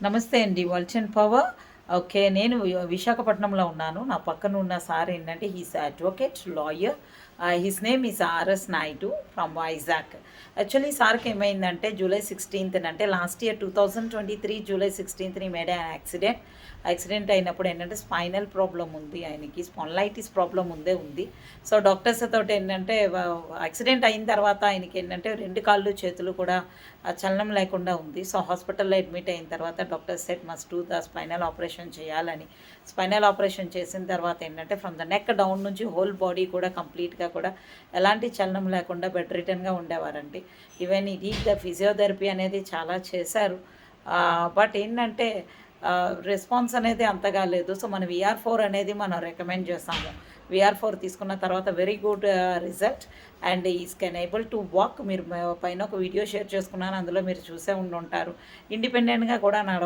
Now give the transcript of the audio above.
నమస్తే అండి. వల్చన్ power. Okay. నేను విశాఖపట్నంలో ఉన్నాను. నా పక్కన ఉన్న సార్ ఏంటంటే he's advocate, lawyer. His name is RS Naidu from Vizag. Actually సార్కి ఏమైందంటే జూలై 16th అంటే last year 2023 July 16th made an accident. Accident అయినప్పుడు ఏంటంటే స్పైనల్ ప్రాబ్లం ఉంది ఆయనకి. స్పాండిలైటిస్ ప్రాబ్లం ఉంది. సో డాక్టర్స్ తోటి ఏంటంటే యాక్సిడెంట్ అయిన తర్వాత ఆయనకి ఏంటంటే 2 కాళ్ళు చేతులు కూడా చలనం లేకుండా ఉంది. సో హాస్పిటల్లో అడ్మిట్ అయిన తర్వాత doctor set must do the spinal operation చేయాలని. స్పైనల్ ఆపరేషన్ చేసిన తర్వాత ఏంటంటే ఫ్రమ్ ద నెక్ డౌన్ నుంచి హోల్ బాడీ కూడా కంప్లీట్గా కూడా ఎలాంటి చలనం లేకుండా బెడ్ రిటర్న్గా ఉండేవారండి. ఈవెన్ ఈ ద ఫిజియోథెరపీ అనేది చాలా చేశారు. బట్ ఏంటంటే రెస్పాన్స్ అనేది అంతగా లేదు. సో మనం VR4 అనేది మనం రికమెండ్ చేస్తాము. VR4 తీసుకున్న తర్వాత very good result and is can able to walk. మీరు పైన ఒక వీడియో షేర్ చేసుకున్నాను, అందులో మీరు చూసే ఉండి ఉంటారు. ఇండిపెండెంట్గా కూడా నడవ